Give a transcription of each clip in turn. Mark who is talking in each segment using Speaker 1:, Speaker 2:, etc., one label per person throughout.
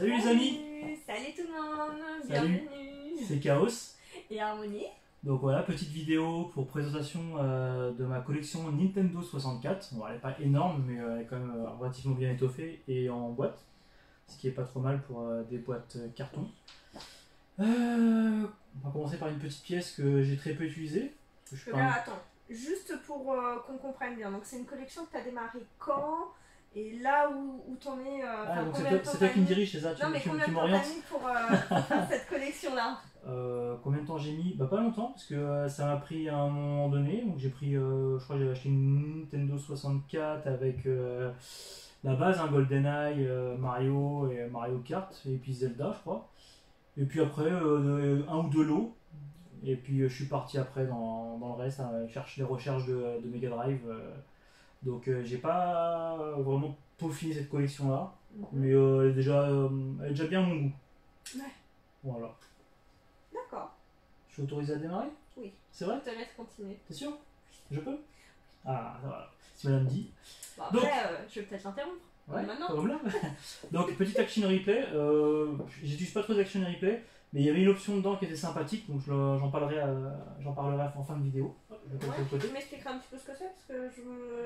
Speaker 1: Salut les amis.
Speaker 2: Salut tout le monde.
Speaker 1: Salut.
Speaker 2: Bienvenue.
Speaker 1: C'est Chaos.
Speaker 2: Et Harmonie.
Speaker 1: Donc voilà, petite vidéo pour présentation de ma collection Nintendo 64. Bon, elle n'est pas énorme, mais elle est quand même relativement bien étoffée et en boîte. Ce qui est pas trop mal pour des boîtes carton. On va commencer par une petite pièce que j'ai très peu utilisée.
Speaker 2: Attends, juste pour qu'on comprenne bien. Donc c'est une collection que tu as démarré quand? Et là où t'en es...
Speaker 1: donc c'est toi qui me dirige, c'est ça?
Speaker 2: Non, mais combien de temps t'as mis pour faire cette collection-là?
Speaker 1: Combien de temps j'ai mis? Bah pas longtemps, parce que ça m'a pris à un moment donné. Donc j'ai pris, je crois que j'ai acheté une Nintendo 64 avec la base, hein, GoldenEye, Mario et Mario Kart, et puis Zelda, je crois. Et puis après, un ou deux lots. Et puis je suis parti après dans le reste, hein, chercher des recherches de Mega Drive. Donc j'ai pas vraiment peaufiné cette collection là, mais elle est déjà bien à mon goût.
Speaker 2: Ouais.
Speaker 1: Voilà.
Speaker 2: D'accord.
Speaker 1: Je suis autorisé à démarrer?
Speaker 2: Oui.
Speaker 1: C'est vrai?
Speaker 2: Je te laisse continuer.
Speaker 1: T'es sûr? Je peux? Ah, voilà. Si madame dit.
Speaker 2: Bon, après, je vais peut-être l'interrompre.
Speaker 1: Ouais,
Speaker 2: maintenant.
Speaker 1: comme là. Donc, petite action replay. J'utilise pas trop d'action replay, mais il y avait une option dedans qui était sympathique, donc j'en parlerai en fin de vidéo.
Speaker 2: Tu m'expliqueras un petit peu ce que c'est, parce que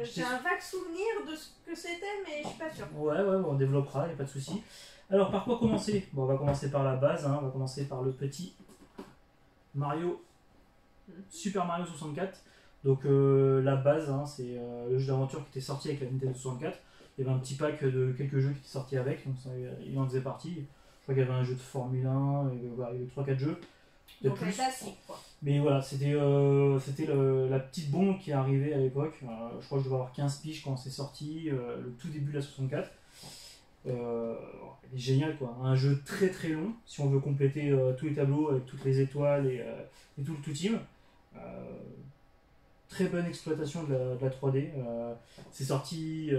Speaker 2: j'ai un vague souvenir de ce que c'était, mais je suis pas sûre.
Speaker 1: Ouais, on développera, il n'y a pas de souci. Alors, par quoi commencer? Bon, on va commencer par la base, hein, on va commencer par le petit Mario, Super Mario 64. Donc, la base, hein, c'est le jeu d'aventure qui était sorti avec la Nintendo 64. Il y avait un petit pack de quelques jeux qui étaient sortis avec, donc ça, il en faisait partie. Je crois qu'il y avait un jeu de Formule 1, il y avait 3-4 jeux.
Speaker 2: Donc un classique, quoi.
Speaker 1: Mais voilà, c'était la petite bombe qui est arrivée à l'époque. Je crois que je devais avoir 15 piges quand c'est sorti, le tout début de la 64. Il est génial, quoi. Un jeu très très long, si on veut compléter tous les tableaux avec toutes les étoiles et tout le tout team. Très bonne exploitation de la 3D. C'est sorti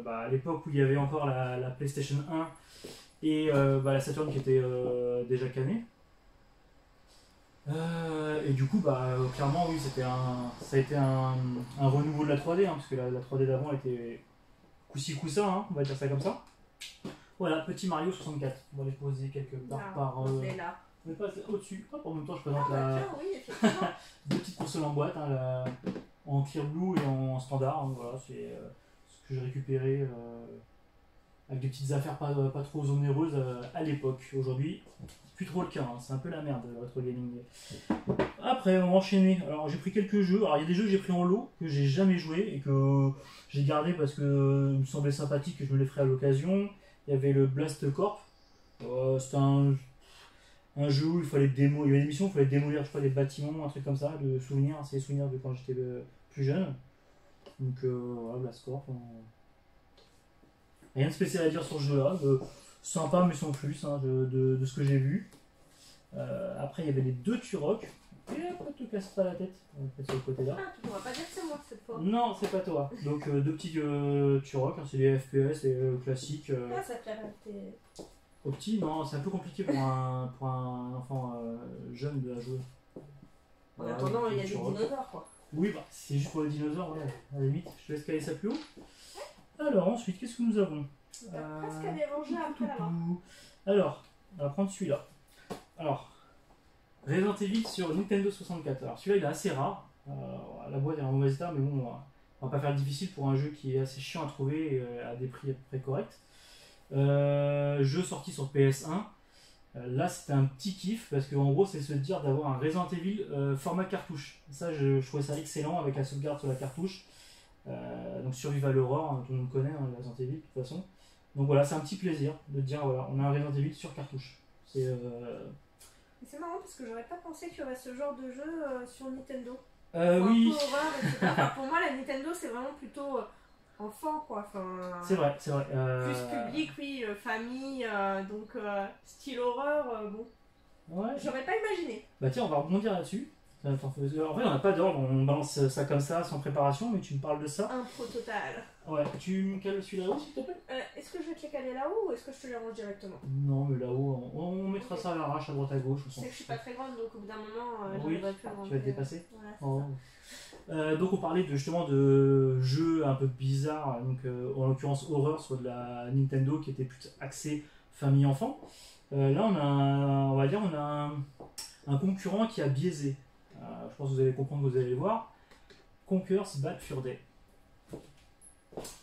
Speaker 1: à l'époque où il y avait encore la PlayStation 1 et la Saturn qui était déjà canée. Et du coup, clairement, oui, ça a été un renouveau de la 3D, hein, parce que la 3D d'avant était coup-ci coup-ça, hein, on va dire ça comme ça. Voilà, petit Mario 64. On va les poser quelque part par.
Speaker 2: On est là.
Speaker 1: On va passer au-dessus. Hop, en même temps, je présente
Speaker 2: oui, effectivement.
Speaker 1: deux petites consoles en boîte, hein, en clear blue et en standard. Hein, voilà, c'est ce que j'ai récupéré avec des petites affaires pas trop onéreuses à l'époque. Aujourd'hui, plus trop le cas, hein, c'est un peu la merde retro gaming. Après, on va enchaîner. Alors, j'ai pris quelques jeux. Alors, il y a des jeux que j'ai pris en lot que j'ai jamais joué et que j'ai gardé parce que il me semblait sympathique que je me les ferais à l'occasion. Il y avait le Blast Corp. C'était un jeu où il fallait démolir. Il y avait des missions où il fallait démolir, je crois, des bâtiments, un truc comme ça. De souvenirs, c'est des souvenirs de quand j'étais plus jeune. Donc, voilà, Blast Corp. Rien de spécial à dire sur ce jeu-là. Sympa, mais sans plus, hein, de ce que j'ai vu. Après, il y avait les deux Turok. Et après, te casse pas la tête. On va passer sur le côté là.
Speaker 2: Ah, tu pourras pas dire que c'est moi cette fois.
Speaker 1: Non, c'est pas toi. Donc, deux petits Turok. Hein, c'est des FPS et classiques.
Speaker 2: Ah, ça plairait.
Speaker 1: Au petit, non, c'est un peu compliqué pour un enfant jeune de la jouer.
Speaker 2: En attendant, il y a des dinosaures, quoi.
Speaker 1: Oui, c'est juste pour les dinosaures, ouais. À la limite, je te laisse caler ça plus haut. Alors, ensuite, qu'est-ce que nous avons?
Speaker 2: Presque à déranger après la main.
Speaker 1: Alors, on va prendre celui-là. Alors, Resident Evil sur Nintendo 64. Alors, celui-là, il est assez rare. La boîte est en mauvais état, mais bon, on va pas faire difficile pour un jeu qui est assez chiant à trouver et à des prix à peu près corrects. Jeu sorti sur PS1. Là, c'était un petit kiff parce qu'en gros, c'est se dire d'avoir un Resident Evil format cartouche. Ça, je trouvais ça excellent avec la sauvegarde sur la cartouche. Donc Survival Horror, hein, tout le monde connaît, hein, Resident Evil de toute façon. Donc voilà, c'est un petit plaisir de dire voilà, on a un Resident Evil sur cartouche. C'est
Speaker 2: marrant parce que j'aurais pas pensé qu'il y aurait ce genre de jeu sur Nintendo.
Speaker 1: Oui.
Speaker 2: Horreur, etc. Enfin, pour moi, la Nintendo c'est vraiment plutôt enfant, quoi. Enfin,
Speaker 1: c'est vrai.
Speaker 2: Plus public, oui, famille, donc style horreur, bon.
Speaker 1: Ouais.
Speaker 2: J'aurais pas imaginé.
Speaker 1: Bah tiens, on va rebondir là-dessus. En vrai, on n'a pas d'ordre, on balance ça comme ça, sans préparation, mais tu me parles de ça.
Speaker 2: Impro total.
Speaker 1: Ouais, tu me cales celui là-haut, s'il te plaît?
Speaker 2: Est-ce que je vais te les caler là-haut ou est-ce que je te les range directement?
Speaker 1: Non, mais là-haut, on mettra ça à l'arrache, à droite à gauche.
Speaker 2: Je sais que je suis pas très grande, donc au bout d'un moment,
Speaker 1: oui,
Speaker 2: j'arriverai plus à
Speaker 1: tu vas te dépasser.
Speaker 2: Voilà,
Speaker 1: donc on parlait justement de jeux un peu bizarres, donc en l'occurrence horreur, soit de la Nintendo qui était plus axé famille-enfant. Là, on va dire, on a un concurrent qui a biaisé. Je pense que vous allez comprendre, vous allez le voir. Conker's Bad Fur Day.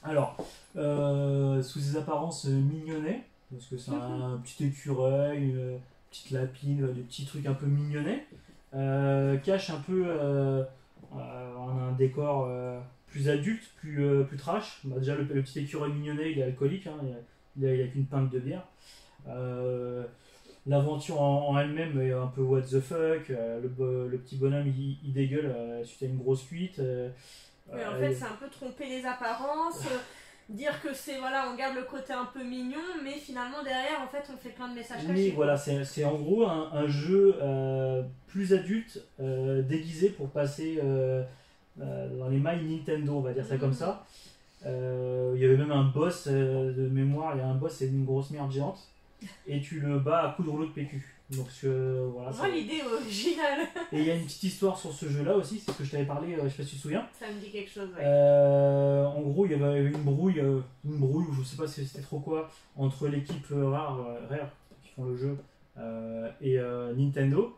Speaker 1: Alors, sous ses apparences mignonnées, parce que c'est un petit écureuil, une petite lapine, des petits trucs un peu mignonnets, cache un peu un décor plus adulte, plus trash. Bah, déjà, le petit écureuil mignonnet, il est alcoolique, hein, il a qu'une pinte de bière. L'aventure en elle-même est un peu what the fuck. Le petit bonhomme, il dégueule suite à une grosse cuite.
Speaker 2: Oui, en fait, c'est un peu tromper les apparences, dire que c'est, voilà, on garde le côté un peu mignon, mais finalement derrière, en fait, on fait plein de messages cachés.
Speaker 1: Oui, voilà, c'est en gros un jeu plus adulte, déguisé pour passer dans les mailles Nintendo, on va dire ça comme ça. Il y avait même un boss de mémoire, il y a un boss, c'est une grosse merde géante, et tu le bats à coups de rouleau de PQ. Donc voilà,
Speaker 2: moi, l'idée originale.
Speaker 1: Et il y a une petite histoire sur ce jeu-là aussi, c'est ce que je t'avais parlé, je sais pas si tu te souviens.
Speaker 2: Ça me dit quelque chose, ouais.
Speaker 1: En gros, il y avait une brouille, ou je sais pas si c'était trop quoi, entre l'équipe Rare qui font le jeu et Nintendo.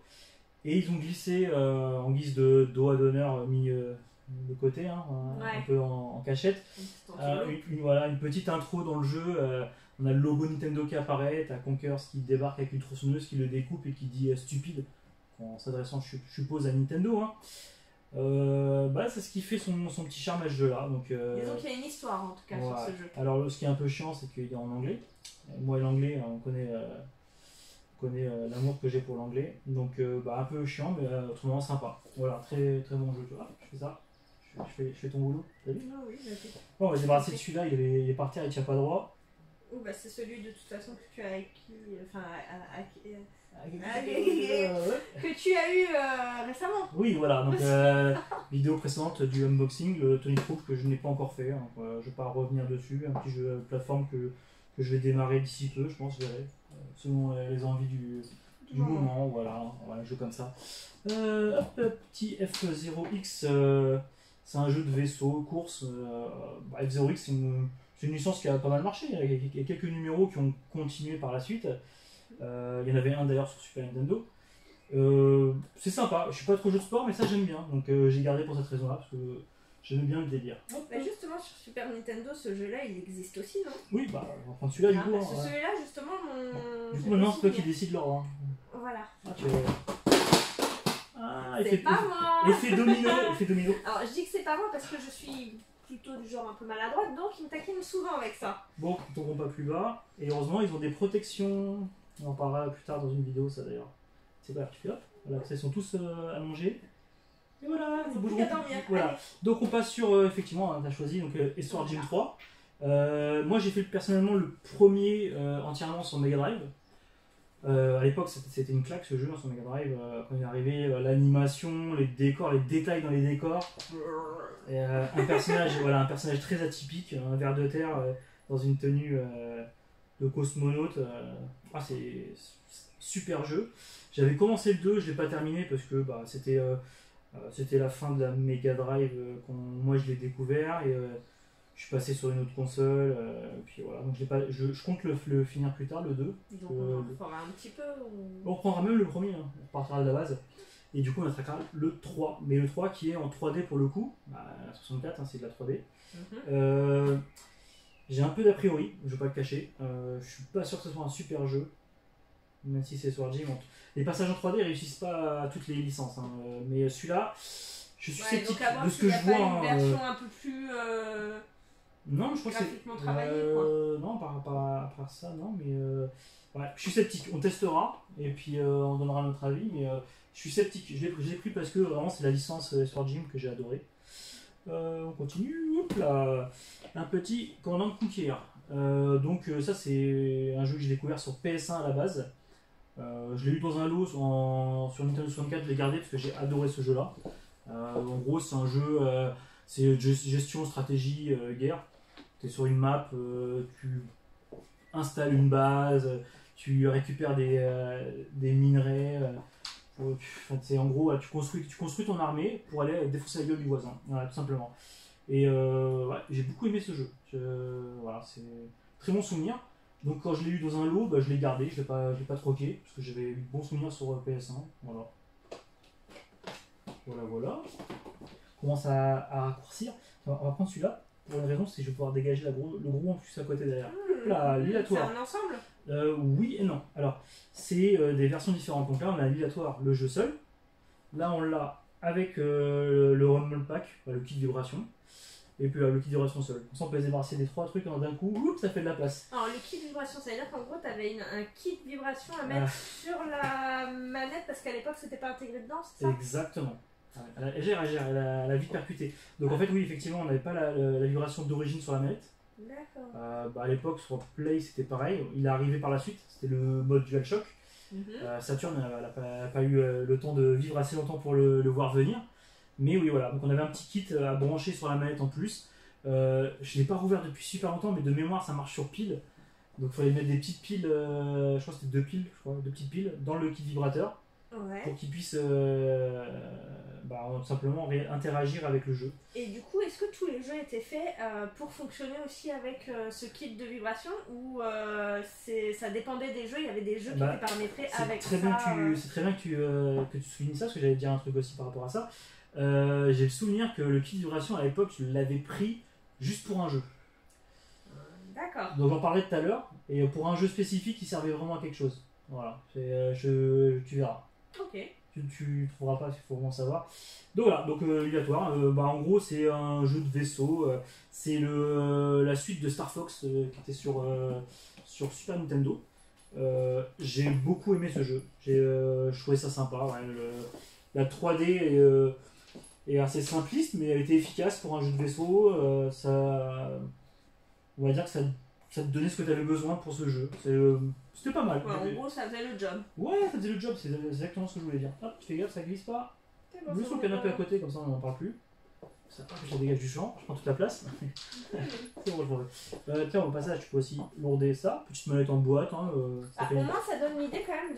Speaker 1: Et ils ont glissé en guise de doigt d'honneur mis de côté, hein, un peu en cachette. Une petite intro dans le jeu. On a le logo Nintendo qui apparaît, t'as Conkers qui débarque avec une tronçonneuse qui le découpe et qui dit stupide, en s'adressant, je suppose, à Nintendo. Hein. C'est ce qui fait son petit charme à ce jeu-là. Donc,
Speaker 2: disons qu'il y a une histoire en tout cas sur ce jeu.
Speaker 1: Alors, ce qui est un peu chiant, c'est qu'il est en anglais. Moi, l'anglais, on connaît l'amour que j'ai pour l'anglais. Donc, un peu chiant, mais autrement sympa. Voilà, très, très bon jeu. Tu vois, je fais ça. Je fais ton boulot. T'as vu ?
Speaker 2: Ah oui,
Speaker 1: bon, on va se débarrasser de celui-là, il est par terre, il tient pas droit.
Speaker 2: C'est celui de toute façon que tu as acquis, que tu as eu récemment.
Speaker 1: Oui, voilà, donc vidéo précédente du unboxing, le Tony Hawk que je n'ai pas encore fait, hein, je ne vais pas revenir dessus, un petit jeu plateforme que je vais démarrer d'ici peu, je pense, je verrai, selon les envies du moment, voilà, un jeu comme ça. Petit F0X, c'est un jeu de vaisseau, course, F0X c'est une licence qui a pas mal marché, il y a quelques numéros qui ont continué par la suite. Il y en avait un d'ailleurs sur Super Nintendo. C'est sympa, je suis pas trop jeu de sport, mais ça j'aime bien. Donc j'ai gardé pour cette raison-là, parce que j'aime bien le délire.
Speaker 2: Justement, sur Super Nintendo, ce jeu-là, il existe aussi, non ?
Speaker 1: Oui, enfin celui-là, du coup.
Speaker 2: Celui-là, justement,
Speaker 1: Du coup, maintenant, c'est toi qui décides l'ordre. Hein.
Speaker 2: Voilà.
Speaker 1: C'est
Speaker 2: pas moi.
Speaker 1: Effet domino.
Speaker 2: Alors, je dis que c'est pas moi parce que je suis plutôt du genre un peu maladroite, donc ils me taquinent souvent avec ça.
Speaker 1: Bon, ils tomberont pas plus bas. Et heureusement, ils ont des protections. On en parlera plus tard dans une vidéo, ça d'ailleurs. C'est pas tu fais hop. Voilà, ils sont tous allongés. Et voilà, ils bougeront plus. Voilà. Donc on passe sur, effectivement, hein, tu as choisi donc, Sword Gym 3. Moi j'ai fait personnellement le premier entièrement sur Mega Drive. À l'époque c'était une claque ce jeu sur Mega Drive, quand il est arrivé, l'animation, les décors, les détails dans les décors. Et, un personnage très atypique, un ver de terre dans une tenue de cosmonaute. C'est super jeu. J'avais commencé le 2, je l'ai pas terminé parce que c'était la fin de la Mega Drive quand moi je l'ai découvert et je suis passé sur une autre console, puis voilà, donc je compte le finir plus tard, le 2.
Speaker 2: Donc on reprendra un petit peu
Speaker 1: on reprendra même le premier, hein. On repartira de la base. Et du coup on attaquera le 3, mais le 3 qui est en 3D pour le coup, la 64 hein, c'est de la 3D. J'ai un peu d'a priori, je vais pas le cacher, je suis pas sûr que ce soit un super jeu, même si c'est Sword Gym. Les passages en 3D réussissent pas à toutes les licences, hein. Mais celui-là, je suis sceptique de ce que je vois.
Speaker 2: Une version un peu plus
Speaker 1: non, je crois que
Speaker 2: graphiquement travaillée, quoi.
Speaker 1: Non, par ça, non, mais je suis sceptique. On testera et puis on donnera notre avis, mais je suis sceptique. Je l'ai pris parce que vraiment c'est la licence Sword Gym que j'ai adoré. On continue. Hop là, un petit Command Conquer. Donc ça c'est un jeu que j'ai découvert sur PS1 à la base. Je l'ai eu dans un lot sur Nintendo 64, je l'ai gardé parce que j'ai adoré ce jeu-là. En gros, c'est un jeu, c'est gestion, stratégie, guerre. Tu es sur une map, tu installes une base, tu récupères des minerais. En gros, tu construis ton armée pour aller défoncer la gueule du voisin, voilà, tout simplement. Et j'ai beaucoup aimé ce jeu. C'est très bon souvenir. Donc quand je l'ai eu dans un lot, bah, je l'ai gardé, je l'ai pas troqué, parce que j'avais eu de bons souvenirs sur PS1. Voilà. Voilà. On commence à raccourcir. On va prendre celui-là. Pour une raison, c'est que je vais pouvoir dégager le gros en plus à côté derrière. Là, lilatoire.
Speaker 2: C'est un ensemble?
Speaker 1: Oui et non. Alors, c'est des versions différentes. Donc là, on a lilatoire, le jeu seul. Là, on l'a avec le Rumble Pack, le kit vibration. Et puis le kit vibration seul. Comme ça, on peut se débarrasser des 3 trucs d'un coup, ça fait de la place.
Speaker 2: Alors, le kit vibration, ça veut dire qu'en gros, tu avais un kit vibration à mettre sur la manette parce qu'à l'époque, c'était pas intégré dedans, c'est ça?
Speaker 1: Exactement. Elle gère, elle a vite percuté. Donc en fait, oui, effectivement, on n'avait pas la vibration d'origine sur la manette.
Speaker 2: D'accord.
Speaker 1: À l'époque, sur Play, c'était pareil. Il est arrivé par la suite, c'était le mode DualShock. Saturn n'a pas eu le temps de vivre assez longtemps pour le voir venir. Mais oui, voilà. Donc on avait un petit kit à brancher sur la manette en plus. Je ne l'ai pas rouvert depuis super longtemps, mais de mémoire, ça marche sur pile. Donc il fallait mettre des petites piles, je crois que c'était 2 petites piles dans le kit vibrateur. Pour qu'ils puissent simplement interagir avec le jeu.
Speaker 2: Et du coup, est-ce que tous les jeux étaient faits pour fonctionner aussi avec ce kit de vibration ou ça dépendait des jeux, il y avait des jeux qui étaient paramétrés avec ça?
Speaker 1: C'est très bien que tu soulignes ça, parce que j'allais te dire un truc aussi par rapport à ça. J'ai le souvenir que le kit vibration à l'époque, je l'avais pris juste pour un jeu.
Speaker 2: D'accord.
Speaker 1: Donc j'en parlais tout à l'heure, et pour un jeu spécifique, il servait vraiment à quelque chose. Voilà, tu verras.
Speaker 2: Ok.
Speaker 1: Tu trouveras pas, il faut vraiment savoir. Donc voilà, donc ligatoire. En gros, c'est un jeu de vaisseau. C'est la suite de Star Fox qui était sur Super Nintendo. J'ai beaucoup aimé ce jeu. Je trouvais ça sympa. Ouais, la 3D est assez simpliste, mais elle était efficace pour un jeu de vaisseau. On va dire que ça te donnait ce que tu avais besoin pour ce jeu. C'était pas mal.
Speaker 2: Ouais, en gros, ça faisait le job.
Speaker 1: Ouais, ça faisait le job, c'est exactement ce que je voulais dire. Hop, tu fais gaffe, ça glisse pas.
Speaker 2: Bon,
Speaker 1: Juste sur le canapé à côté, comme ça on n'en parle plus. Ça, je la dégage du champ, je prends toute la place. C'est bon, je m'en vais. Tiens, au passage, tu peux aussi lourder ça. Petite manette en boîte. Au
Speaker 2: moins, ça donne l'idée quand même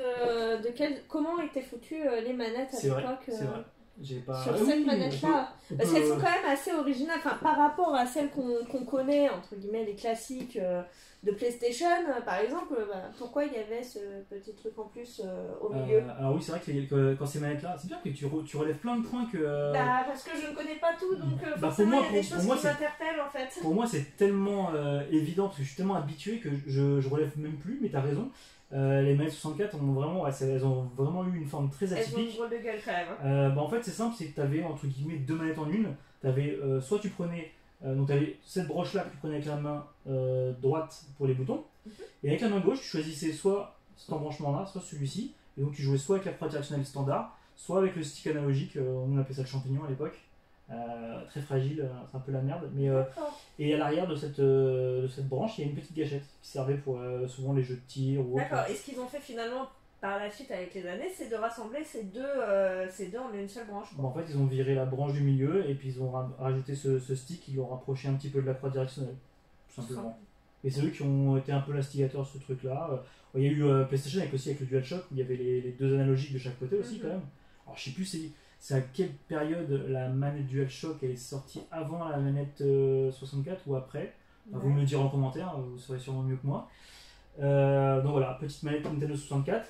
Speaker 2: de comment étaient foutues les manettes à l'époque.
Speaker 1: C'est vrai.
Speaker 2: Sur cette manette-là, parce qu'elles sont quand même assez originales, par rapport à celles qu'on connaît, entre guillemets, les classiques de PlayStation, par exemple, pourquoi il y avait ce petit truc en plus au milieu?
Speaker 1: Alors oui, c'est vrai que quand ces manettes-là, c'est bien que tu relèves plein de points que...
Speaker 2: parce que je ne connais pas tout, donc forcément il y a des choses qui m'interpellent en fait.
Speaker 1: Pour moi, c'est tellement évident, parce que je suis tellement habitué que je relève même plus, mais t'as raison. Les manettes 64 elles ont vraiment eu une forme très atypique.
Speaker 2: Elles ont une drôle de gueule quand même.
Speaker 1: En fait, c'est simple, c'est que tu avais entre guillemets 2 manettes en une. Soit tu prenais, donc tu avais cette broche là que tu prenais avec la main droite pour les boutons, et avec la main gauche, tu choisissais soit cet embranchement là, soit celui-ci, et donc tu jouais soit avec la croix directionnelle standard, soit avec le stick analogique, on appelait ça le champignon à l'époque. Très fragile, c'est un peu la merde, mais et à l'arrière de cette branche, il y a une petite gâchette qui servait pour souvent les jeux de tir ou autre.
Speaker 2: D'accord, et ce qu'ils ont fait finalement par la suite avec les années, c'est de rassembler ces deux en une seule branche.
Speaker 1: En fait, ils ont viré la branche du milieu et puis ils ont rajouté ce stick qui l'ont rapproché un petit peu de la croix directionnelle, tout simplement. Et c'est eux qui ont été un peu l'instigateur de ce truc-là. Il y a eu PlayStation avec le DualShock où il y avait les 2 analogiques de chaque côté aussi quand même. Alors je sais plus c'est à quelle période la manette DualShock elle est sortie, avant la manette 64 ou après. Vous me le direz en commentaire, vous saurez sûrement mieux que moi. Donc voilà, petite manette Nintendo 64.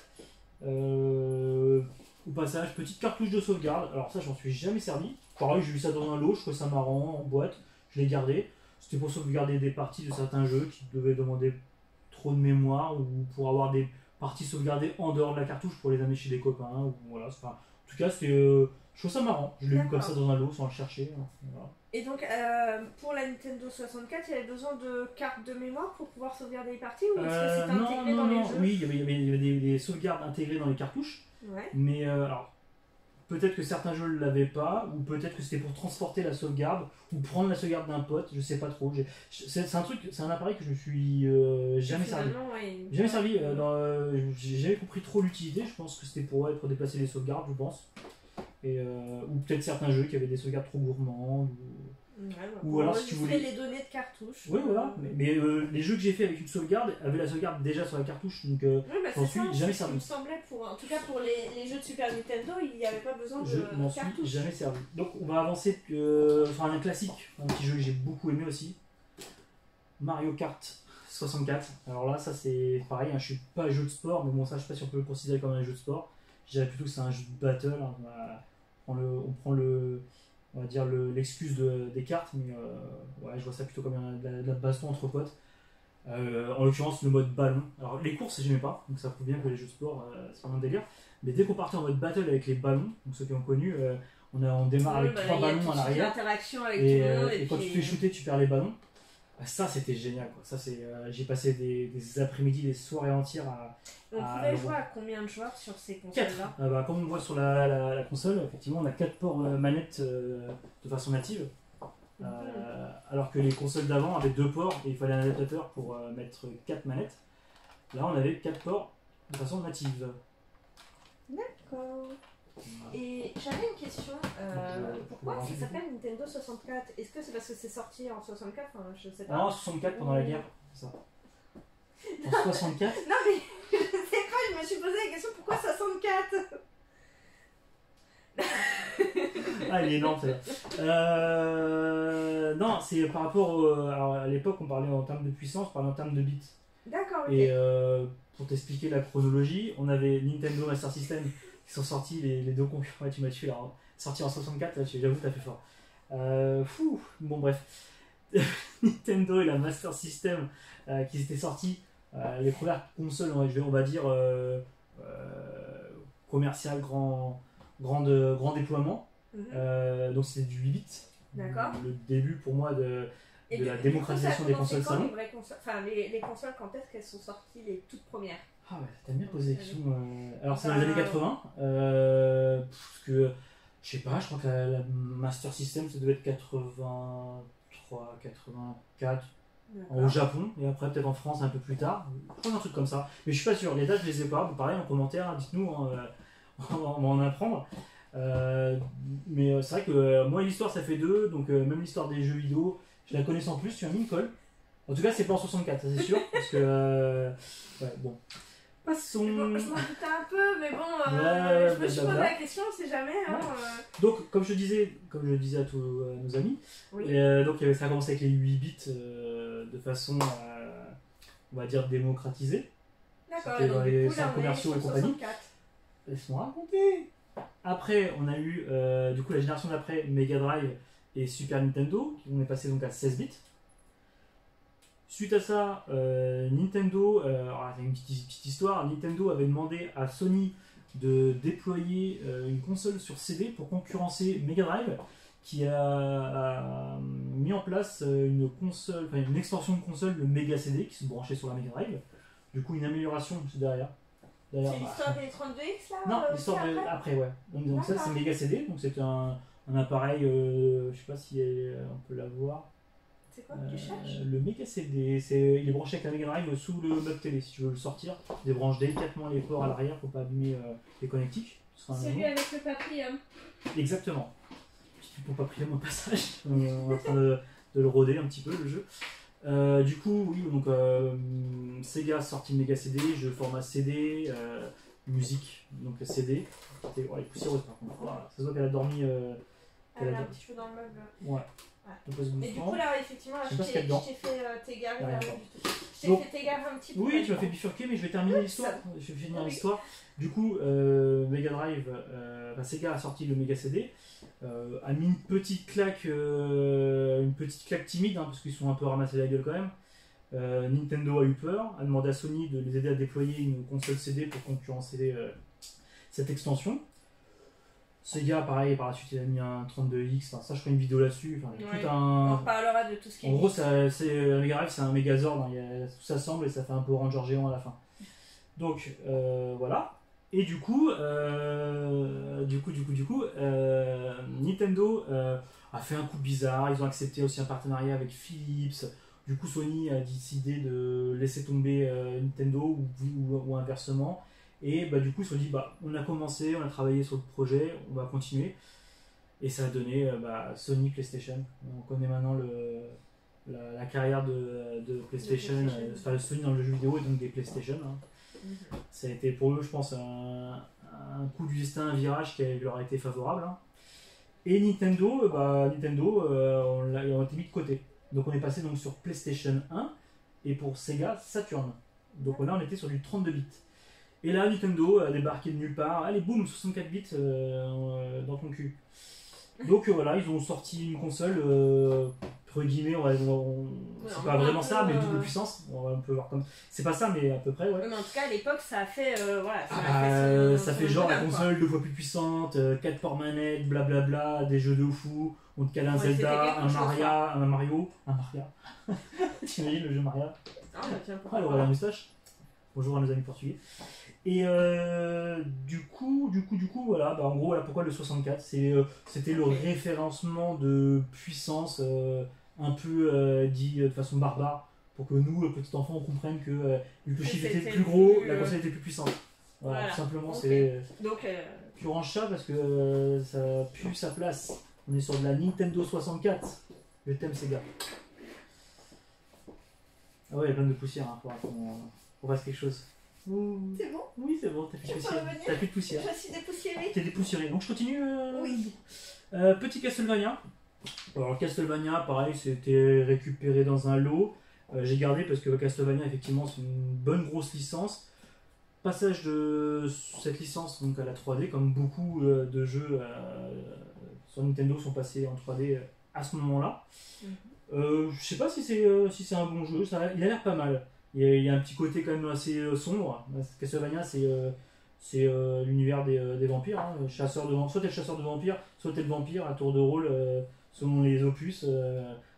Speaker 1: Au passage, petite cartouche de sauvegarde. Alors ça, j'en suis jamais servi. Pareil, j'ai vu ça dans un lot, je trouvais ça marrant, en boîte. Je l'ai gardé. C'était pour sauvegarder des parties de certains jeux qui devaient demander trop de mémoire ou pour avoir des parties sauvegardées en dehors de la cartouche pour les amener chez des copains. Ou voilà, en tout cas, je trouve ça marrant. Je l'ai vu comme ça dans un lot sans le chercher. Voilà.
Speaker 2: Et donc, pour la Nintendo 64, il y avait besoin de cartes de mémoire pour pouvoir sauvegarder les parties ou est-ce que c'était intégré dans les jeux?
Speaker 1: Oui, il y avait des sauvegardes intégrées dans les cartouches. Ouais. Mais alors, peut-être que certains jeux ne l'avaient pas, ou peut-être que c'était pour transporter la sauvegarde, ou prendre la sauvegarde d'un pote, je sais pas trop. C'est un appareil que je me suis jamais servi. Jamais servi. J'ai jamais compris trop l'utilité. Je pense que c'était pour déplacer les sauvegardes, je pense. Ou peut-être certains jeux qui avaient des sauvegardes trop gourmandes.
Speaker 2: Ou alors si tu voulais les données de cartouche.
Speaker 1: Oui, voilà. Mais les jeux que j'ai fait avec une sauvegarde avaient la sauvegarde déjà sur la cartouche, donc j'en suis jamais servi.
Speaker 2: Il me semblait en tout cas pour les jeux de Super Nintendo, il n'y avait pas besoin de cartouche.
Speaker 1: Je m'en suis jamais servi. Donc on va avancer sur un classique, un petit jeu que j'ai beaucoup aimé aussi. Mario Kart 64. Alors là, ça c'est pareil, hein, je suis pas un jeu de sport, mais bon, ça je sais pas si on peut le considérer comme un jeu de sport. Je dirais plutôt que c'est un jeu de battle. Hein. On va dire l'excuse des cartes, mais ouais, je vois ça plutôt comme de la baston entre potes. En l'occurrence, le mode ballon. Alors les courses, j'aimais pas, donc ça prouve bien que les jeux de sport, c'est pas mon délire. Mais dès qu'on partait en mode battle avec les ballons, donc ceux qui ont connu, on démarre avec 3 ballons à l'arrière.
Speaker 2: Interaction avec tout le monde.
Speaker 1: Et quand tu te fais shooter, tu perds les ballons. Ça, c'était génial, quoi. Ça, j'ai passé des après-midi, des soirées entières
Speaker 2: On pouvait jouer à combien de joueurs sur ces consoles-là?
Speaker 1: Comme on voit sur la console, effectivement, on a 4 ports manettes de façon native. Alors que les consoles d'avant avaient 2 ports et il fallait un adaptateur pour mettre 4 manettes. Là, on avait 4 ports de façon native.
Speaker 2: D'accord. Et j'avais une question, pourquoi ça s'appelle Nintendo 64? Est-ce que c'est parce que c'est sorti en 64? Enfin, je sais pas.
Speaker 1: Non, 64 pendant la guerre, c'est ça. En 64?
Speaker 2: Non mais, je sais pas, je me suis posé la question, pourquoi 64?
Speaker 1: Ah, il est énorme, non, c'est par rapport alors, à l'époque, on parlait en termes de puissance, on parlait en termes de bits.
Speaker 2: D'accord, ok.
Speaker 1: Et pour t'expliquer la chronologie, on avait Nintendo Master System qui sont sortis, les 2 concurrents, ouais, tu m'as tué là, sortis en 64, là, j'avoue, t'as fait fort. Bon, bref. Nintendo et la Master System qui étaient sortis, les premières consoles, on va dire, commerciales, grand déploiement. Donc c'était du 8 bits.
Speaker 2: D'accord.
Speaker 1: Le début pour moi de la démocratisation des consoles salon.
Speaker 2: Les consoles, quand est-ce qu'elles sont sorties, les toutes premières?
Speaker 1: Ah ouais, t'as bien posé la question. Alors c'est dans les années 80, parce que je sais pas, je crois que la Master System ça devait être 83, 84 au Japon, et après peut-être en France un peu plus tard. Je crois un truc comme ça. Mais je suis pas sûr, les dates je les ai pas, pareil en commentaire, dites-nous, on va en apprendre. Mais c'est vrai que moi l'histoire ça fait 2, donc même l'histoire des jeux vidéo, je la connais sans plus, tu as mis une colle. En tout cas c'est pas en 64, ça c'est sûr, parce que ouais, bon. Passons.
Speaker 2: Je m'en doutais un peu, mais bon, je me suis posé la question, on sait jamais. Hein,
Speaker 1: Donc, comme je disais à tous nos amis,
Speaker 2: oui.
Speaker 1: Donc ça a commencé avec les 8 bits de façon, on va dire, démocratisée.
Speaker 2: D'accord,
Speaker 1: c'était dans les centres
Speaker 2: là,
Speaker 1: commerciaux et compagnie. Laisse-moi raconter. Après, on a eu du coup la génération d'après Mega Drive et Super Nintendo, on est passé donc à 16 bits. Suite à ça, Nintendo, alors c'est une petite histoire, Nintendo avait demandé à Sony de déployer une console sur CD pour concurrencer Mega Drive, qui a mis en place une extension de console, le Mega CD, qui se branchait sur la Mega Drive. Du coup, une amélioration derrière.
Speaker 2: C'est l'histoire des 32X là?
Speaker 1: Non, l'histoire après, ouais. Donc ça, c'est Mega CD, donc c'est un appareil, je sais pas si on peut l'avoir.
Speaker 2: C'est quoi que tu cherches?
Speaker 1: Le Mega CD, il est branché avec la Mega Drive sous le meuble télé. Si tu veux le sortir, tu débranches délicatement les ports à l'arrière pour pas abîmer les connectiques.
Speaker 2: Celui avec le Paprium.
Speaker 1: Exactement. Pour Paprium au passage. On est en train de le roder un petit peu le jeu. Du coup, oui, donc Sega a sorti le Mega CD, jeu format CD, musique, donc CD. Elle est poussiéreuse par contre. Voilà. Ça se voit qu'elle a dormi.
Speaker 2: Elle est un petit peu dans le meuble.
Speaker 1: Ouais.
Speaker 2: Et du coup, là, effectivement, je t'ai fait t'égarer un petit peu.
Speaker 1: Oui, tu m'as fait bifurquer, mais je vais terminer l'histoire. Je vais finir l'histoire. Du coup, Mega Drive, Sega a sorti le Mega CD, a mis une petite claque timide, hein, parce qu'ils sont un peu ramassés la gueule quand même. Nintendo a eu peur, a demandé à Sony de les aider à déployer une console CD pour concurrencer cette extension. Sega, pareil, par la suite, il a mis un 32X, enfin, ça je ferai une vidéo là-dessus. Enfin,
Speaker 2: ouais, on parlera de tout ce qui est.
Speaker 1: En gros, un Mega Drive, c'est un Megazord, hein, tout s'assemble et ça fait un Power Ranger géant à la fin. Donc, voilà. Et du coup, Nintendo a fait un coup bizarre, ils ont accepté aussi un partenariat avec Philips. Du coup, Sony a décidé de laisser tomber Nintendo ou inversement. Et du coup, ils se sont dit, on a commencé, on a travaillé sur le projet, on va continuer. Et ça a donné Sony PlayStation. On connaît maintenant la carrière de PlayStation, enfin Sony dans le jeu vidéo et donc des PlayStation. Hein. Ça a été pour eux, je pense, un coup du destin, un virage qui leur a été favorable. Hein. Et Nintendo, ont été mis de côté. Donc on est passé donc sur PlayStation 1 et pour Sega, Saturn. Donc là, on était sur du 32 bits. Et là, Nintendo a débarqué de nulle part. Allez, boum, 64 bits dans ton cul. Donc voilà, ils ont sorti une console, entre guillemets, c'est pas vraiment ça, mais double puissance. On peut voir comme. C'est pas ça, mais à peu près, ouais.
Speaker 2: Mais en tout cas, à l'époque, ça a fait. Voilà,
Speaker 1: ça fait genre la console 2 fois plus puissante, 4 ports manettes, blablabla, des jeux de fou. On te cale un Zelda, un Mario. T'imagines le jeu Mario?
Speaker 2: Ah, bah tiens,
Speaker 1: elle aurait la moustache. Bonjour à nos amis portugais. Et du coup, voilà, en gros, voilà pourquoi le 64, c'était le référencement de puissance un peu dit de façon barbare, pour que nous, petits enfants, on comprenne que vu que le chiffre était plus gros, la console était plus puissante. Voilà, tout simplement, c'est tu ranges ça parce que ça pue sa place. On est sur de la Nintendo 64. Je t'aime, Sega. Ah ouais, il y a plein de poussière, hein, pour fasse quelque chose.
Speaker 2: C'est bon?
Speaker 1: Oui, c'est bon, t'as plus de poussière. T'as plus de poussière.
Speaker 2: Je suis dépoussiérée.
Speaker 1: T'es dépoussiéré. Donc je continue.
Speaker 2: Oui.
Speaker 1: Petit Castlevania. Alors Castlevania, pareil, c'était récupéré dans un lot. J'ai gardé parce que Castlevania, effectivement, c'est une bonne grosse licence. Passage de cette licence donc à la 3D, comme beaucoup de jeux sur Nintendo sont passés en 3D à ce moment-là. Je sais pas si c'est un bon jeu, il a l'air pas mal. Il y a un petit côté quand même assez sombre. Castlevania, c'est l'univers des vampires. Hein. Soit t'es le chasseur de vampires, soit t'es le vampire à tour de rôle selon les opus.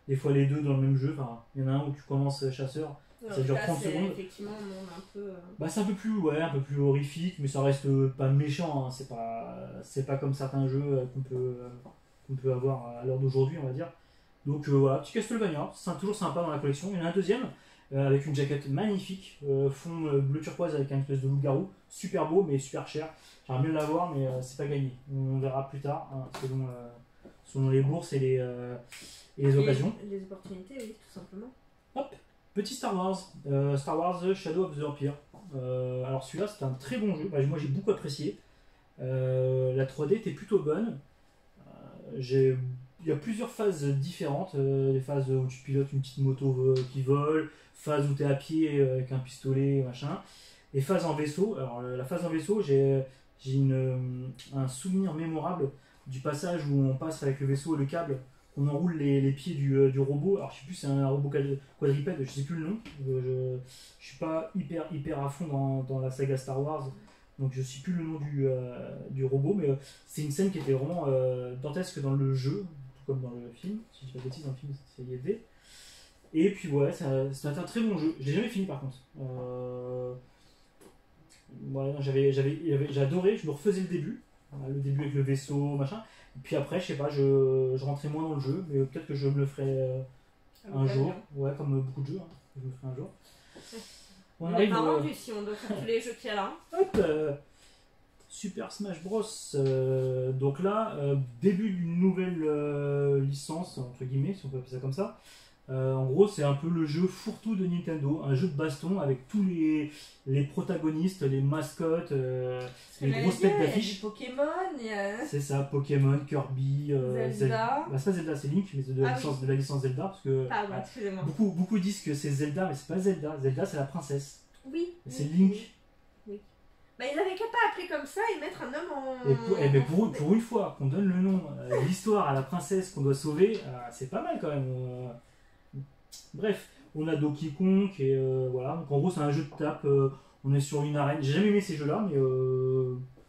Speaker 1: Des fois les deux dans le même jeu. Enfin, il y en a un où tu commences chasseur. Ça dure 30 secondes.
Speaker 2: Effectivement, un peu.
Speaker 1: C'est un peu plus horrifique, mais ça reste pas méchant. Hein. C'est pas comme certains jeux qu'on peut avoir à l'heure d'aujourd'hui, on va dire. Donc voilà, petit Castlevania, c'est toujours sympa dans la collection. Il y en a un deuxième avec une jaquette magnifique, fond bleu turquoise avec un espèce de loup-garou, super beau mais super cher. J'aimerais bien l'avoir, mais c'est pas gagné. On verra plus tard, hein, selon les bourses et les occasions.
Speaker 2: Les opportunités, oui, tout simplement.
Speaker 1: Hop, petit Star Wars, Star Wars Shadow of the Empire. Alors celui-là, c'est un très bon jeu. Moi, j'ai beaucoup apprécié. La 3D était plutôt bonne. Il y a plusieurs phases différentes, des phases où tu pilotes une petite moto qui vole, phase où tu es à pied avec un pistolet, machin, et phase en vaisseau. Alors la phase en vaisseau, j'ai un souvenir mémorable du passage où on passe avec le vaisseau et le câble, on enroule les pieds du robot. Alors je sais plus, c'est un robot quadrupède, je sais plus le nom, je suis pas hyper à fond dans la saga Star Wars. Donc je ne sais plus le nom du robot, mais c'est une scène qui était vraiment dantesque dans le jeu, tout comme dans le film. Si je dis pas de bêtises, dans le film, c'est YFD. Et puis ouais, c'est un très bon jeu. Je l'ai jamais fini par contre. Voilà, j'ai adoré, je me refaisais le début avec le vaisseau, machin. Et puis après, je sais pas, je rentrais moins dans le jeu, mais peut-être que je me le ferai un jour. Ouais, comme beaucoup de jeux, hein. Je me le ferai un jour.
Speaker 2: On est pas rendu si on doit faire tous les jeux qu'il y a là.
Speaker 1: Hop, Super Smash Bros. Donc là, début d'une nouvelle licence, entre guillemets, si on peut appeler ça comme ça. En gros, c'est un peu le jeu fourre-tout de Nintendo, un jeu de baston avec tous les protagonistes, les mascottes, les grosses têtes d'affiche.
Speaker 2: Pokémon,
Speaker 1: c'est ça, Pokémon, Kirby,
Speaker 2: Zelda.
Speaker 1: C'est pas Zelda, c'est Link, mais c'est de la licence Zelda, parce que
Speaker 2: pardon, excusez-moi.
Speaker 1: Beaucoup disent que c'est Zelda, mais c'est pas Zelda. Zelda, c'est la princesse.
Speaker 2: Oui.
Speaker 1: C'est Link.
Speaker 2: Oui. Bah, ils avaient qu'à pas appeler comme ça et mettre un homme en.
Speaker 1: Pour une fois qu'on donne le nom, l'histoire à la princesse qu'on doit sauver, c'est pas mal quand même. Bref, on a Donkey Kong et voilà. Donc en gros, c'est un jeu de tape. On est sur une arène. J'ai jamais aimé ces jeux-là, mais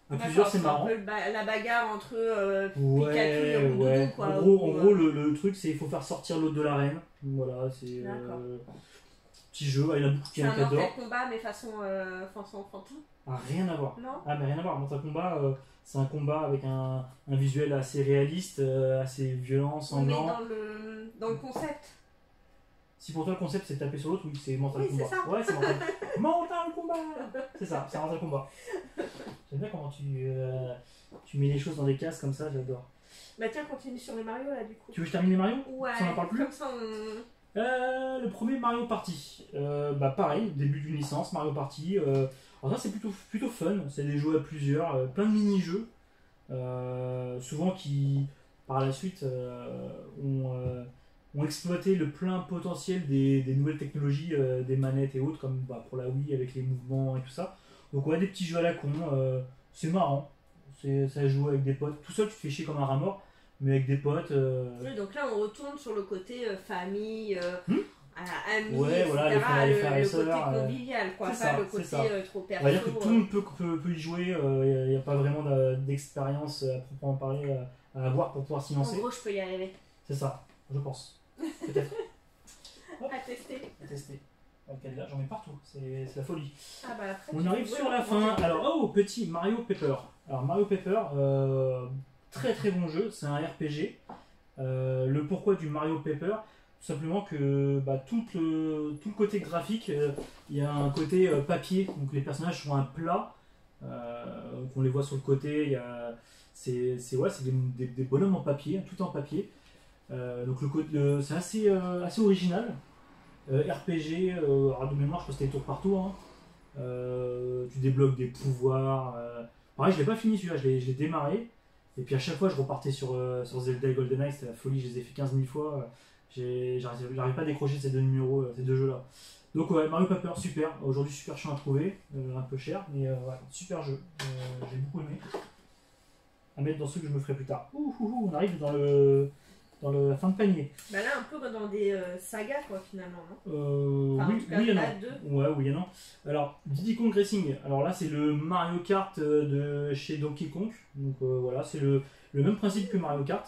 Speaker 1: à plusieurs, c'est marrant.
Speaker 2: Un peu la bagarre entre
Speaker 1: Pikachu
Speaker 2: et Rondoudou, quoi.
Speaker 1: En gros, le truc, c'est qu'il faut faire sortir l'autre de l'arène. Voilà, c'est petit jeu. Il y en a beaucoup qui adorent.
Speaker 2: C'est un Mortal Kombat, mais façon enfantin.
Speaker 1: Rien à voir.
Speaker 2: Non.
Speaker 1: Mais rien à voir. Mortal Kombat, c'est un combat avec un visuel assez réaliste, assez violent, sanglant.
Speaker 2: Mais dans le concept.
Speaker 1: Si pour toi le concept c'est taper sur l'autre, oui, c'est Mortal Kombat.
Speaker 2: C'est ça.
Speaker 1: Ouais, c'est Mortal Kombat. C'est ça, c'est Mortal Kombat. J'aime bien comment tu mets les choses dans des cases comme ça, j'adore.
Speaker 2: Bah tiens, continue sur les Mario là du coup.
Speaker 1: Tu veux que je termine les Mario?
Speaker 2: Ouais.
Speaker 1: Ça n'en parle plus?
Speaker 2: Comme ça on...
Speaker 1: Le premier Mario Party. Pareil, début d'une licence, Mario Party. Alors ça c'est plutôt fun, c'est des jeux à plusieurs, plein de mini-jeux. Souvent qui par la suite ont ont exploité le plein potentiel des nouvelles technologies, des manettes et autres, comme pour la Wii avec les mouvements et tout ça. Donc ouais, des petits jeux à la con, c'est marrant, ça joue avec des potes. Tout seul, tu te fais chier comme un rat mort, mais avec des potes...
Speaker 2: Oui, donc là, on retourne sur le côté famille, amis,
Speaker 1: ouais,
Speaker 2: etc.
Speaker 1: voilà, les frères et
Speaker 2: le
Speaker 1: sœurs,
Speaker 2: côté convivial, quoi,
Speaker 1: c'est
Speaker 2: pas
Speaker 1: ça,
Speaker 2: le
Speaker 1: c'est
Speaker 2: côté
Speaker 1: ça.
Speaker 2: trop
Speaker 1: On
Speaker 2: perso.
Speaker 1: va dire que tout le monde peut y jouer, il n'y a pas vraiment d'expérience à proprement parler à avoir pour pouvoir s'y
Speaker 2: En
Speaker 1: lancer.
Speaker 2: gros, je peux y arriver.
Speaker 1: C'est ça, je pense. Peut-être.
Speaker 2: À tester.
Speaker 1: À tester. Ok, là, j'en ai partout, c'est la folie.
Speaker 2: Ah bah après,
Speaker 1: On arrive sur la fin. Alors, oh, petit Mario Paper. Alors, Mario Paper, très très bon jeu, c'est un RPG. Le pourquoi du Mario Paper, tout simplement que tout le côté graphique, il y a un côté papier, donc les personnages sont un plat, on les voit sur le côté, c'est des bonhommes en papier, tout en papier. Donc c'est assez original. RPG, alors de mémoire, je crois que c'était tour par tour. Hein. Tu débloques des pouvoirs. Pareil, je l'ai pas fini celui-là, je l'ai démarré. Et puis à chaque fois, je repartais sur Zelda et GoldenEye, c'était la folie, je les ai fait 15 000 fois. J'arrive pas à décrocher ces deux numéros, ces deux jeux-là. Donc ouais, Mario Paper, super. Aujourd'hui, super chiant à trouver, un peu cher, mais ouais, super jeu. J'ai beaucoup aimé. À mettre dans ceux que je me ferai plus tard. On arrive dans la fin de panier.
Speaker 2: Bah là, un peu dans des sagas, quoi, finalement, non
Speaker 1: oui et non. Ouais, oui et non. Alors, Diddy Kong Racing, alors là, c'est le Mario Kart de chez Donkey Kong. Donc voilà, c'est le même principe que Mario Kart,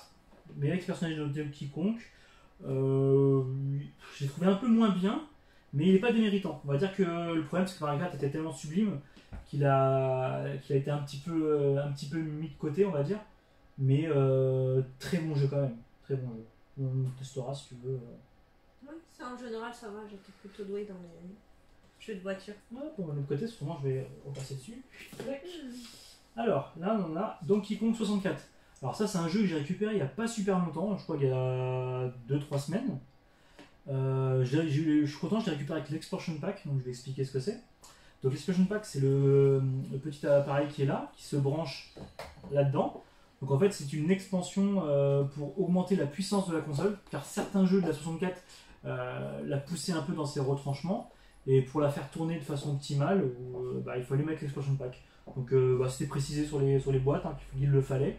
Speaker 1: mais avec ce personnage de Donkey Kong. J'ai trouvé un peu moins bien, mais il n'est pas déméritant. On va dire que le problème, c'est que Mario Kart était tellement sublime qu'il a été un petit peu mis de côté, on va dire. Mais très bon jeu quand même. Très bon jeu. On testera si tu veux.
Speaker 2: Oui, ça en général ça va, j'étais plutôt douée dans les jeux de voiture.
Speaker 1: Ouais, pour mon autre côté, sûrement je vais repasser dessus. Alors, là on a Donkey Kong 64. Alors ça c'est un jeu que j'ai récupéré il n'y a pas super longtemps, je crois qu'il y a 2-3 semaines. Je suis content, je l'ai récupéré avec l'Expansion Pack, donc je vais expliquer ce que c'est. Donc l'Expansion Pack c'est le petit appareil qui est là, qui se branche là-dedans. Donc en fait c'est une expansion pour augmenter la puissance de la console, car certains jeux de la 64 la poussaient un peu dans ses retranchements, et pour la faire tourner de façon optimale, il fallait mettre l'expansion pack. Donc c'était précisé sur les boîtes hein, qu'il le fallait.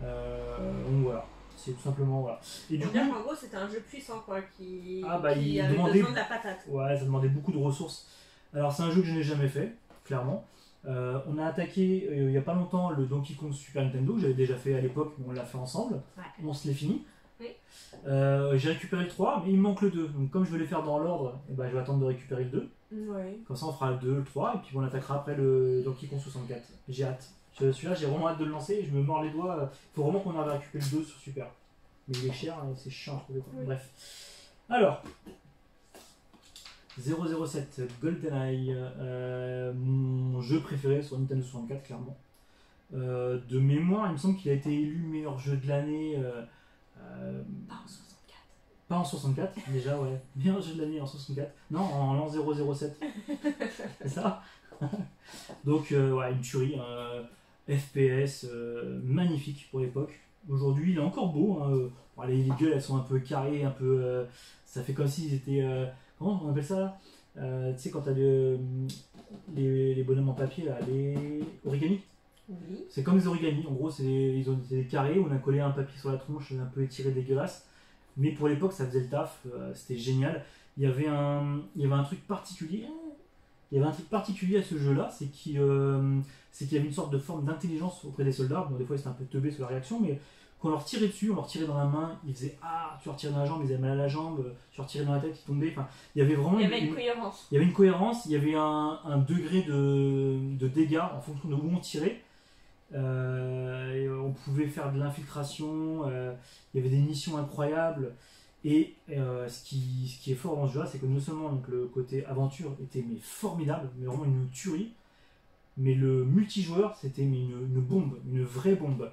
Speaker 1: Donc voilà, c'est tout simplement voilà. Et du coup,
Speaker 2: en gros c'était un jeu puissant quoi, qui
Speaker 1: il
Speaker 2: avait
Speaker 1: demandait,
Speaker 2: besoin de la patate.
Speaker 1: Ouais, ça demandait beaucoup de ressources. Alors c'est un jeu que je n'ai jamais fait, clairement. On a attaqué il n'y a pas longtemps le Donkey Kong Super Nintendo, que j'avais déjà fait à l'époque, mais on l'a fait ensemble.
Speaker 2: Ouais.
Speaker 1: On se l'est fini.
Speaker 2: Oui.
Speaker 1: J'ai récupéré le 3, mais il me manque le 2. Donc comme je veux les faire dans l'ordre, je vais attendre de récupérer le 2.
Speaker 2: Ouais.
Speaker 1: Comme ça on fera le 2, le 3, et puis on attaquera après le Donkey Kong 64. J'ai hâte. Celui-là j'ai vraiment hâte de le lancer, je me mords les doigts. Il faut vraiment qu'on arrive à récupérer le 2 sur Super. Mais il est cher, hein, c'est chiant à trouver. Oui. Bref. Alors, 007 GoldenEye, mon jeu préféré sur Nintendo 64, clairement. De mémoire, il me semble qu'il a été élu meilleur jeu de l'année.
Speaker 2: Pas en 64.
Speaker 1: Pas en 64, déjà, ouais. Meilleur jeu de l'année en 64. Non, en l'an 007. C'est ça. Donc, ouais, une tuerie. FPS magnifique pour l'époque. Aujourd'hui, il est encore beau. Hein. Les gueules, elles sont un peu carrées, un peu. Ça fait comme s'ils étaient. Comment on appelle ça là tu sais, quand t'as les bonhommes en papier, là, les origami.
Speaker 2: Oui.
Speaker 1: C'est comme des origami. En gros, ils ont des carrés, on a collé un papier sur la tronche, un peu étiré, dégueulasse. Mais pour l'époque, ça faisait le taf. C'était génial. Il y avait un truc particulier. Il y avait un truc particulier à ce jeu-là, c'est qu'il y avait une sorte de forme d'intelligence auprès des soldats. Bon, des fois, ils étaient un peu teubés sur la réaction, mais quand on leur tirait dessus, on leur tirait dans la main, ils faisaient ah, tu leur tirais dans la jambe, ils avaient mal à la jambe, tu leur tirais dans la tête, ils tombaient. Enfin, il y avait vraiment
Speaker 2: une cohérence.
Speaker 1: Il y avait une cohérence, il y avait un degré de dégâts en fonction de où on tirait. Et on pouvait faire de l'infiltration, il y avait des missions incroyables. Et ce qui est fort dans ce jeu-là, c'est que non seulement donc, le côté aventure était formidable, mais vraiment une tuerie, mais le multijoueur, c'était une bombe, une vraie bombe.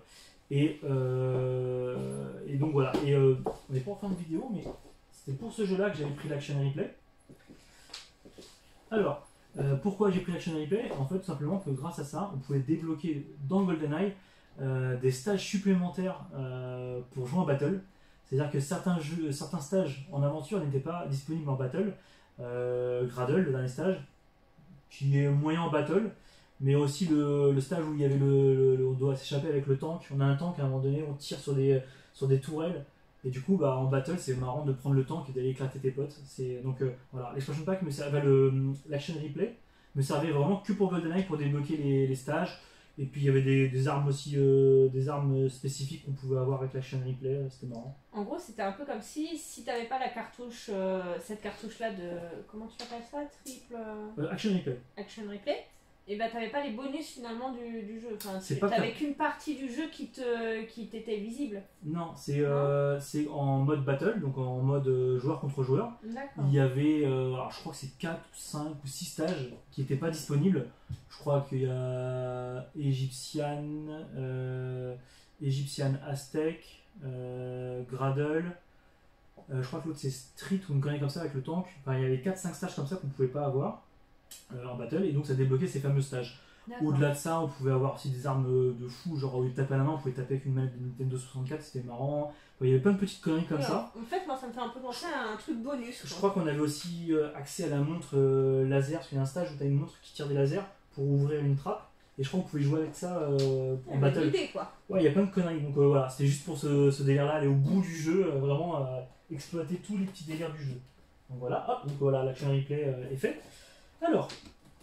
Speaker 1: Et donc voilà, on n'est pas en fin de vidéo, mais c'était pour ce jeu-là que j'avais pris l'Action Replay. Alors, pourquoi j'ai pris l'Action Replay? En fait, tout simplement que grâce à ça, on pouvait débloquer dans GoldenEye des stages supplémentaires pour jouer en battle. C'est-à-dire que certains stages en aventure n'étaient pas disponibles en battle. Gradle, le dernier stage, qui est moyen en battle, mais aussi le stage où il y avait on doit s'échapper avec le tank. On a un tank, à un moment donné, on tire sur des tourelles. Et du coup, en battle, c'est marrant de prendre le tank et d'aller éclater tes potes. Donc voilà, l'expansion pack l'action replay me servait vraiment que pour GoldenEye, pour débloquer les stages. Et puis il y avait des armes aussi, des armes spécifiques qu'on pouvait avoir avec l'action replay, c'était marrant.
Speaker 2: En gros, c'était un peu comme si t'avais pas la cartouche, cette cartouche-là de. Comment tu appelles ça? Triple.
Speaker 1: Action replay.
Speaker 2: Action replay. Et bah t'avais pas les bonus finalement du jeu. Enfin,
Speaker 1: t'avais
Speaker 2: qu'une partie du jeu qui t'était visible.
Speaker 1: Non, c'est en mode battle, donc en mode joueur contre joueur.
Speaker 2: D'accord.
Speaker 1: Il y avait, alors je crois que c'est 4, 5 ou 6 stages qui n'étaient pas disponibles. Je crois qu'il y a Egyptian Aztec, Gradle. Je crois que l'autre c'est Street ou une connerie comme ça avec le tank. Enfin, il y avait 4-5 stages comme ça qu'on ne pouvait pas avoir en battle, et donc ça débloquait ces fameux stages. Au-delà de ça, on pouvait avoir aussi des armes de fou, genre au lieu de taper à la main, on pouvait taper avec une manette de Nintendo 64, c'était marrant. Il y avait plein de petites conneries comme ça.
Speaker 2: En fait, moi ça me fait un peu penser à un truc bonus.
Speaker 1: Je crois qu'on avait aussi accès à la montre laser, parce qu'il y a un stage où tu as une montre qui tire des lasers pour ouvrir une trappe, et je crois qu'on pouvait jouer avec ça en battle.
Speaker 2: Idée, quoi.
Speaker 1: Ouais, il y a plein de conneries, donc voilà, c'était juste pour ce délire-là, aller au bout du jeu, vraiment exploiter tous les petits délires du jeu. Donc voilà, hop, donc voilà, l'action replay est fait. Alors,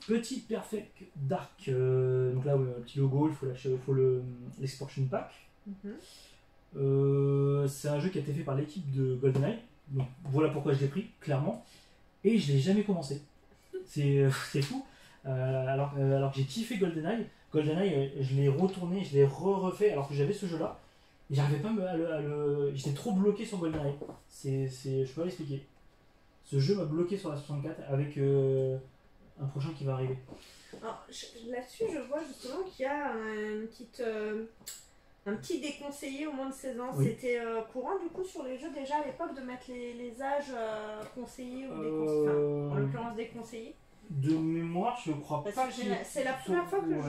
Speaker 1: petit Perfect Dark, donc là, un petit logo, il faut l'expansion pack. C'est un jeu qui a été fait par l'équipe de GoldenEye, donc voilà pourquoi je l'ai pris, clairement, et je l'ai jamais commencé. C'est fou. Alors que j'ai kiffé GoldenEye, je l'ai retourné, je l'ai refait alors que j'avais ce jeu-là, et j'arrivais pas à le. J'étais trop bloqué sur GoldenEye. Je peux pas l'expliquer. Ce jeu m'a bloqué sur la 64 avec un prochain qui va arriver.
Speaker 2: Là-dessus, je vois justement qu'il y a un petit déconseillé au moins de 16 ans. Oui. C'était courant du coup sur les jeux déjà à l'époque de mettre les âges conseillés ou déconseillés, en l'occurrence déconseillés.
Speaker 1: De mémoire, je crois pas.
Speaker 2: C'est la première fois que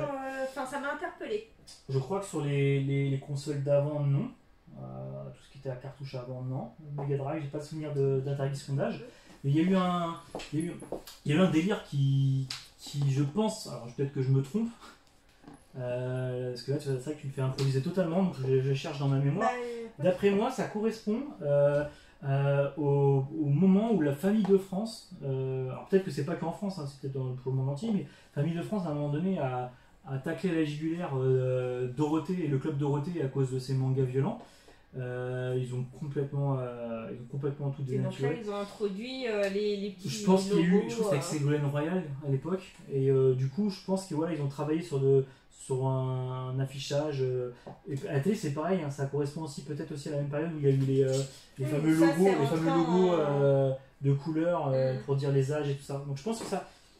Speaker 2: ça m'a interpellé.
Speaker 1: Je crois que sur les consoles d'avant, non. Tout ce qui était à cartouche avant, non. Mega Drive, j'ai pas de souvenir d'interdiction d'âge. Mais il y a eu un délire qui, je pense, alors peut-être que je me trompe, parce que là c'est ça que tu me fais improviser totalement, donc je cherche dans ma mémoire. D'après moi, ça correspond au moment où la famille de France, alors peut-être que c'est pas qu'en France, hein, c'est peut-être pour le monde entier, mais la famille de France à un moment donné a taclé à la jugulaire Dorothée et le club Dorothée à cause de ses mangas violents. Ils ont complètement tout dénaturé.
Speaker 2: Donc là, ils ont introduit les petits.
Speaker 1: Je pense qu'il y a eu, je crois que c'était avec Ségolène Royal à l'époque, et du coup, je pense que voilà, ils ont travaillé sur un affichage. Et à la télé, c'est pareil, hein, ça correspond aussi peut-être aussi à la même période où il y a eu les fameux logos, de couleurs pour dire les âges et tout ça. Donc je pense que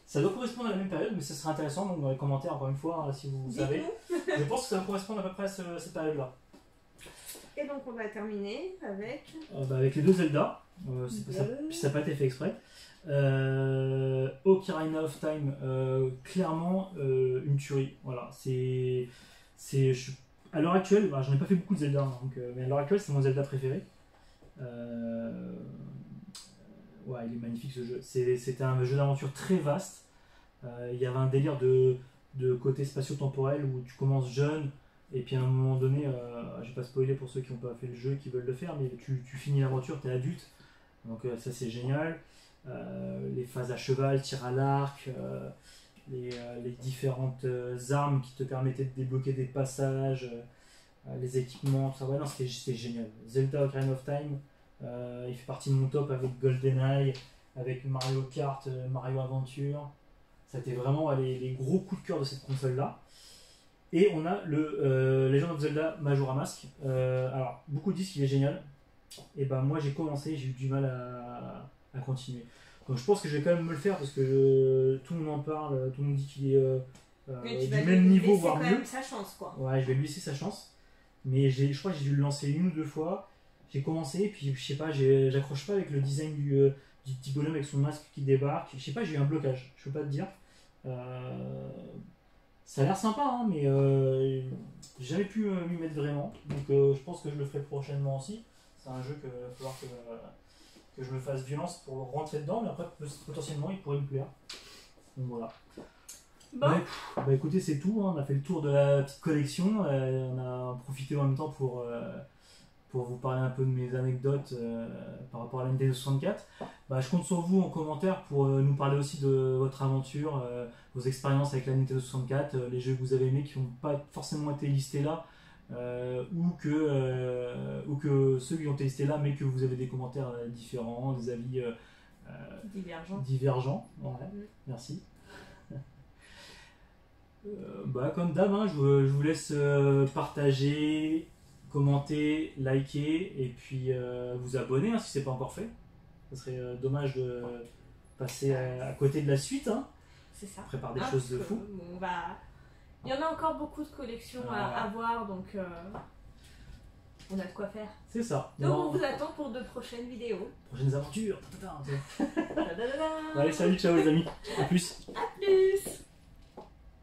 Speaker 1: ça doit correspondre à la même période, mais ça serait intéressant donc dans les commentaires encore une fois si vous savez. Je pense que ça va correspondre à peu près à cette période-là.
Speaker 2: Et donc on va terminer avec...
Speaker 1: avec les deux Zelda, ça n'a pas été fait exprès. Ocarina of Time, clairement une tuerie. Voilà, à l'heure actuelle, j'en ai pas fait beaucoup de Zelda, hein, mais à l'heure actuelle c'est mon Zelda préféré. Il est magnifique ce jeu. C'était un jeu d'aventure très vaste. Il y avait un délire de côté spatio-temporel où tu commences jeune. Et puis à un moment donné, je vais pas spoiler pour ceux qui n'ont pas fait le jeu, qui veulent le faire, mais tu finis l'aventure, tu es adulte, donc ça c'est génial. Les phases à cheval, tir à l'arc, les différentes armes qui te permettaient de débloquer des passages, les équipements, tout ça, non, c'était génial. Zelda Ocarina of Time, il fait partie de mon top avec GoldenEye, avec Mario Kart, Mario Adventure. Ça a été vraiment les gros coups de cœur de cette console-là. Et on a le Legend of Zelda Majora Mask. Alors, beaucoup disent qu'il est génial. Et moi j'ai commencé, j'ai eu du mal à continuer. Donc je pense que je vais quand même me le faire parce que tout le monde en parle, tout le monde dit qu'il est du même niveau, voire mieux.
Speaker 2: C'est quand même sa chance, quoi.
Speaker 1: Ouais, je vais lui laisser sa chance. Mais je crois que j'ai dû le lancer une ou deux fois. J'ai commencé, et puis je sais pas, j'accroche pas avec le design du petit bonhomme avec son masque qui débarque. Je sais pas, j'ai eu un blocage, je peux pas te dire. Ça a l'air sympa, hein, mais j'ai jamais pu m'y mettre vraiment. Donc je pense que je le ferai prochainement aussi. C'est un jeu qu'il va falloir que je me fasse violence pour rentrer dedans, mais après potentiellement il pourrait me plaire. Donc voilà.
Speaker 2: Bon.
Speaker 1: Ouais, bah écoutez, c'est tout, hein. On a fait le tour de la petite collection, on a profité en même temps pour vous parler un peu de mes anecdotes par rapport à la Nintendo 64. Bah, je compte sur vous en commentaire pour nous parler aussi de votre aventure, vos expériences avec la Nintendo 64, les jeux que vous avez aimés qui n'ont pas forcément été listés là, ou que ceux qui ont été listés là mais que vous avez des commentaires différents, des avis divergents. Ouais, merci. Bah, comme d'hab, hein, je vous laisse partager, commenter, liker et puis vous abonner hein, si c'est pas encore fait. Ce serait dommage de passer à côté de la suite. Hein.
Speaker 2: C'est ça.
Speaker 1: On prépare des choses de fou.
Speaker 2: Il y en a encore beaucoup de collections à voir, donc on a de quoi faire.
Speaker 1: C'est ça.
Speaker 2: Donc on vous attend pour de prochaines vidéos.
Speaker 1: Prochaines aventures. Allez, salut, ciao les amis. À plus.